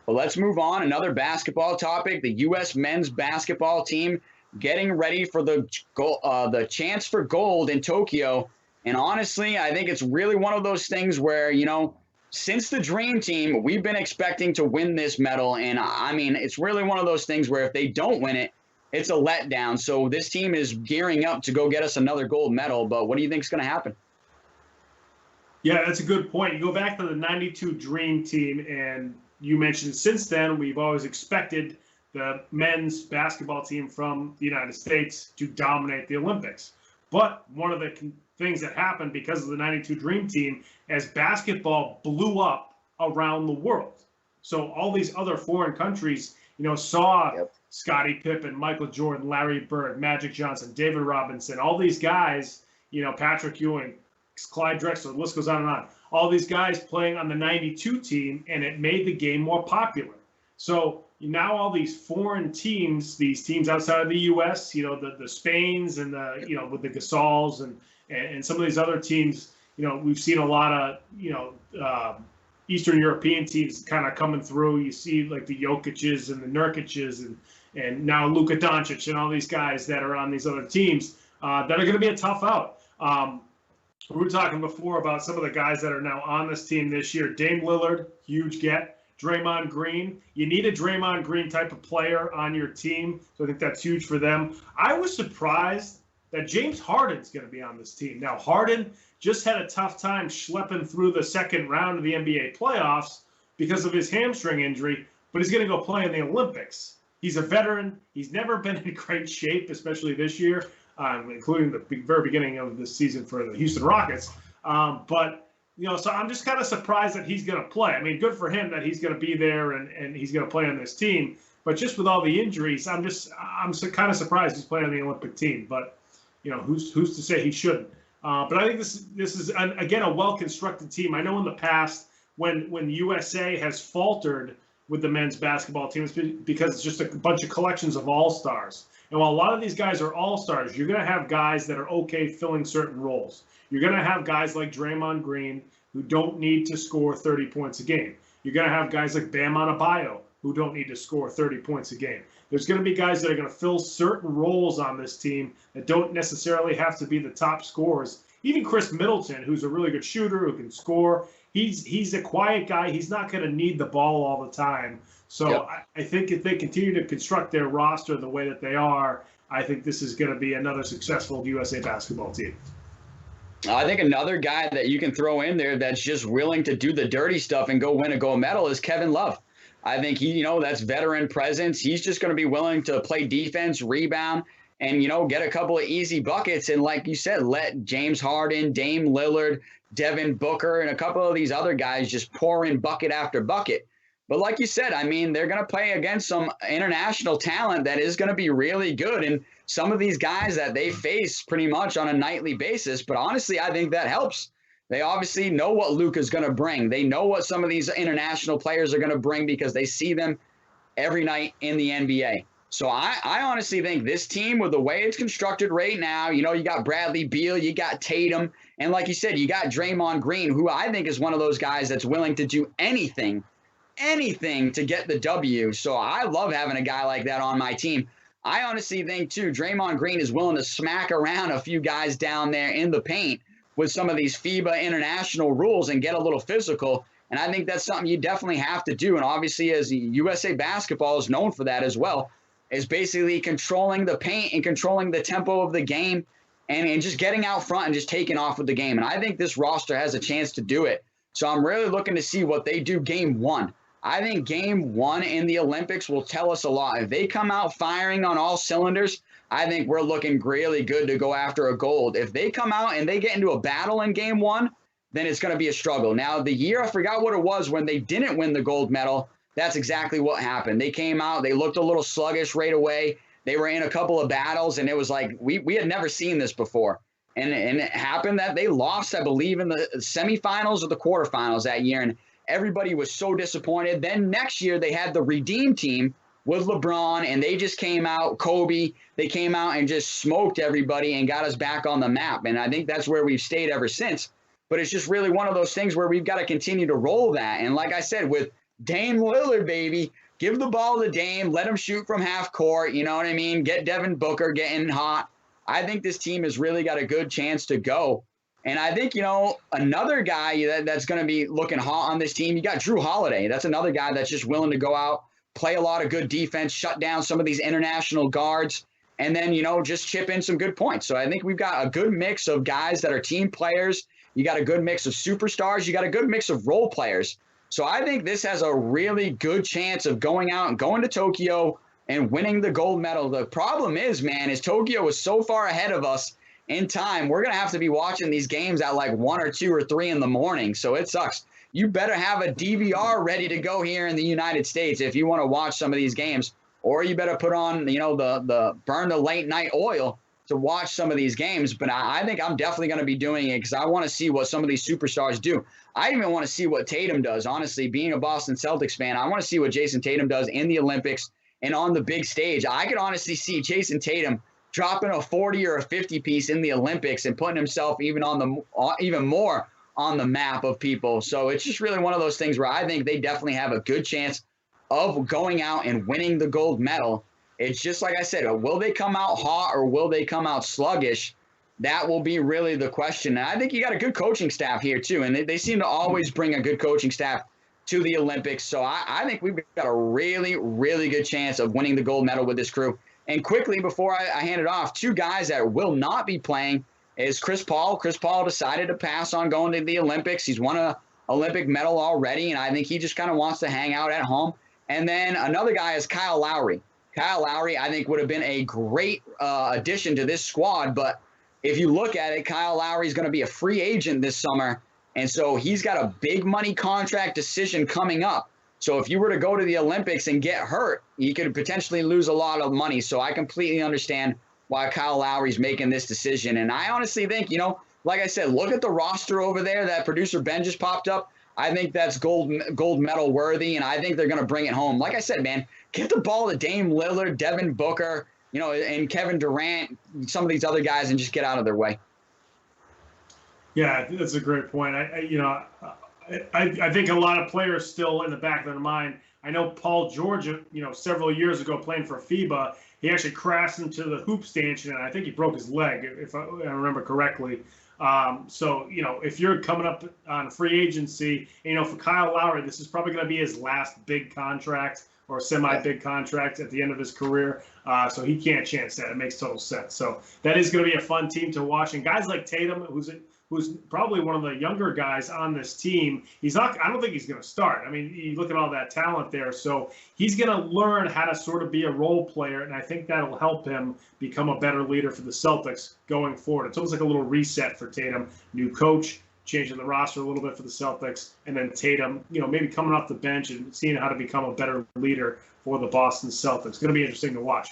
But let's move on. Another basketball topic, the U.S. men's basketball team getting ready for the chance for gold in Tokyo. And honestly, I think it's really one of those things where, since the Dream Team, we've been expecting to win this medal. And I mean, it's really one of those things where if they don't win it, it's a letdown. So this team is gearing up to go get us another gold medal. But what do you think is going to happen? Yeah, that's a good point. You go back to the 92 Dream Team, and you mentioned since then we've always expected the men's basketball team from the United States to dominate the Olympics. But one of the things that happened because of the 92 Dream Team as basketball blew up around the world. So all these other foreign countries, saw Scottie Pippen, Michael Jordan, Larry Bird, Magic Johnson, David Robinson, all these guys, Patrick Ewing, Clyde Drexler, the list goes on and on. All these guys playing on the 92 team, and it made the game more popular. So now all these foreign teams, these teams outside of the U.S., the Spains and with the Gasols and some of these other teams, we've seen a lot of, Eastern European teams kind of coming through. You see like the Jokic's and the Nurkic's and now Luka Doncic and all these guys that are on these other teams that are going to be a tough out. We were talking before about some of the guys that are now on this team this year. Dame Lillard, huge get. Draymond Green. You need a Draymond Green type of player on your team, so I think that's huge for them. I was surprised that James Harden's going to be on this team. Now, Harden just had a tough time schlepping through the second round of the NBA playoffs because of his hamstring injury, but he's going to go play in the Olympics. He's a veteran. He's never been in great shape, especially this year, including the very beginning of the season for the Houston Rockets. So I'm just kind of surprised that he's going to play. I mean, good for him that he's going to be there and he's going to play on this team. But just with all the injuries, I'm kind of surprised he's playing on the Olympic team. But who's to say he shouldn't? But I think this is again a well-constructed team. I know in the past when USA has faltered with the men's basketball team, it's because it's just a bunch of collections of all-stars. And while a lot of these guys are all-stars, you're going to have guys that are okay filling certain roles. You're going to have guys like Draymond Green who don't need to score 30 points a game. You're going to have guys like Bam Adebayo who don't need to score 30 points a game. There's going to be guys that are going to fill certain roles on this team that don't necessarily have to be the top scorers. Even Chris Middleton, who's a really good shooter, who can score, he's a quiet guy. He's not going to need the ball all the time. So I think if they continue to construct their roster the way that they are, I think this is going to be another successful USA basketball team. I think another guy that you can throw in there that's just willing to do the dirty stuff and go win a gold medal is Kevin Love. I think that's veteran presence. He's just going to be willing to play defense, rebound, and, get a couple of easy buckets. And like you said, let James Harden, Dame Lillard, Devin Booker, and a couple of these other guys just pour in bucket after bucket. But like you said, I mean, they're going to play against some international talent that is going to be really good. And some of these guys that they face pretty much on a nightly basis. But honestly, I think that helps. They obviously know what Luka's going to bring. They know what some of these international players are going to bring because they see them every night in the NBA. So I honestly think this team, with the way it's constructed right now, you got Bradley Beal, you got Tatum, and like you said, you got Draymond Green, who I think is one of those guys that's willing to do anything to get the W. So I love having a guy like that on my team. I honestly think, too, Draymond Green is willing to smack around a few guys down there in the paint with some of these FIBA international rules and get a little physical. And I think that's something you definitely have to do. And obviously, as USA basketball is known for that as well, is basically controlling the paint and controlling the tempo of the game and just getting out front and just taking off with the game. And I think this roster has a chance to do it. So I'm really looking to see what they do game one. I think game one in the Olympics will tell us a lot. If they come out firing on all cylinders, I think we're looking really good to go after a gold. If they come out and they get into a battle in game one, then it's going to be a struggle. Now, the year, I forgot what it was when they didn't win the gold medal, that's exactly what happened. They came out, they looked a little sluggish right away. They were in a couple of battles, and it was like we had never seen this before. And it happened that they lost, I believe, in the semifinals or the quarterfinals that year, and everybody was so disappointed. Then next year they had the Redeem team with LeBron, and they just came out, Kobe, they came out and just smoked everybody and got us back on the map. And I think that's where we've stayed ever since. But it's just really one of those things where we've got to continue to roll that. And like I said, with Dame Lillard, baby. Give the ball to Dame. Let him shoot from half court. You know what I mean? Get Devin Booker getting hot. I think this team has really got a good chance to go. And I think, another guy that's going to be looking hot on this team, you got Drew Holiday. That's another guy that's just willing to go out, play a lot of good defense, shut down some of these international guards, and then, just chip in some good points. So I think we've got a good mix of guys that are team players. You got a good mix of superstars. You got a good mix of role players. So I think this has a really good chance of going out and going to Tokyo and winning the gold medal. The problem is, man, is Tokyo is so far ahead of us in time. We're going to have to be watching these games at like 1 or 2 or 3 in the morning. So it sucks. You better have a DVR ready to go here in the United States if you want to watch some of these games, or you better put on, the burn the late night oil to watch some of these games. But I think I'm definitely going to be doing it because I want to see what some of these superstars do. I even want to see what Tatum does. Honestly, being a Boston Celtics fan, I want to see what Jason Tatum does in the Olympics and on the big stage. I could honestly see Jason Tatum dropping a 40 or a 50 piece in the Olympics and putting himself even more on the map of people. So it's just really one of those things where I think they definitely have a good chance of going out and winning the gold medal. It's just like I said, will they come out hot or will they come out sluggish? That will be really the question. And I think you got a good coaching staff here too. And they seem to always bring a good coaching staff to the Olympics. So I think we've got a really, really good chance of winning the gold medal with this crew. And quickly, before I hand it off, 2 guys that will not be playing is Chris Paul. Chris Paul decided to pass on going to the Olympics. He's won an Olympic medal already, and I think he just kind of wants to hang out at home. And then another guy is Kyle Lowry. Kyle Lowry, I think, would have been a great addition to this squad. But if you look at it, Kyle Lowry is going to be a free agent this summer. And so he's got a big money contract decision coming up. So if you were to go to the Olympics and get hurt, you could potentially lose a lot of money. So I completely understand why Kyle Lowry's making this decision. And I honestly think, like I said, look at the roster over there that producer Ben just popped up. I think that's gold medal worthy, and I think they're going to bring it home. Like I said, man, get the ball to Dame Lillard, Devin Booker, and Kevin Durant, some of these other guys, and just get out of their way. Yeah, that's a great point. I think a lot of players still in the back of their mind. I know Paul George, several years ago playing for FIBA, he actually crashed into the hoop stanchion, and I think he broke his leg, if I remember correctly. So, if you're coming up on free agency, for Kyle Lowry, this is probably going to be his last big contract or semi-big contract at the end of his career. So he can't chance that. It makes total sense. So that is going to be a fun team to watch. And guys like Tatum, who's probably one of the younger guys on this team, I don't think he's going to start. I mean, you look at all that talent there. So he's going to learn how to sort of be a role player, and I think that'll help him become a better leader for the Celtics going forward. It's almost like a little reset for Tatum. New coach, changing the roster a little bit for the Celtics, and then Tatum, maybe coming off the bench and seeing how to become a better leader for the Boston Celtics. Going to be interesting to watch.